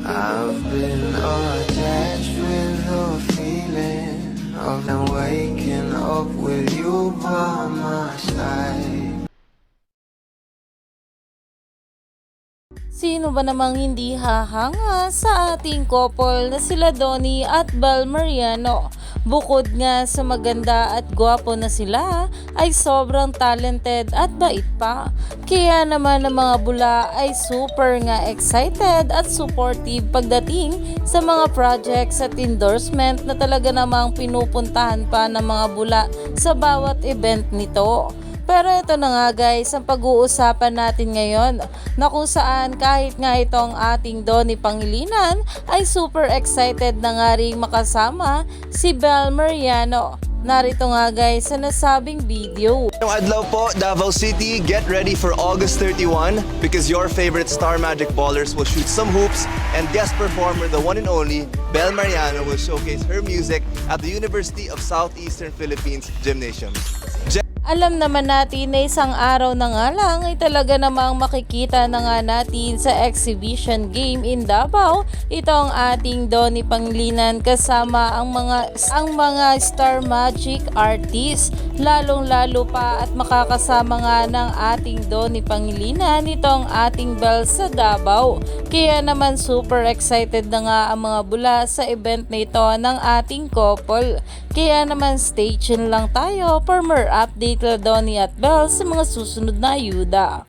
I've been attached with the feeling of now waking up with you by my side. Sino ba namang hindi hahanga sa ating couple na sila Donnie at Bel Mariano? Bukod nga sa maganda at gwapo na sila, ay sobrang talented at bait pa. Kaya naman ang mga bula ay super nga excited at supportive pagdating sa mga projects at endorsement na talaga namang pinupuntahan pa ng mga bula sa bawat event nito. Pero ito na nga guys, ang pag-uusapan natin ngayon na kung saan kahit nga itong ating Donnie Pangilinan ay super excited na nga rin makasama si Bel Mariano. Narito nga guys sa nasabing video. Ngayong adlaw po, Davao City, get ready for August 31 because your favorite Star Magic ballers will shoot some hoops and guest performer, the one and only Bel Mariano, will showcase her music at the University of Southeastern Philippines Gymnasium. Alam naman natin na isang araw na nga lang ay talaga namang makikita na nga natin sa exhibition game in Davao itong ating Donnie Pangilinan kasama ang mga Star Magic artists, lalong-lalo pa at makakasama nga ng ating Donnie Pangilinan itong ating Bel sa Davao. Kaya naman super excited na nga ang mga bula sa event na ito ng ating couple. Kaya naman stay tuned lang tayo for more update kay Donnie at Bel sa mga susunod na ayuda.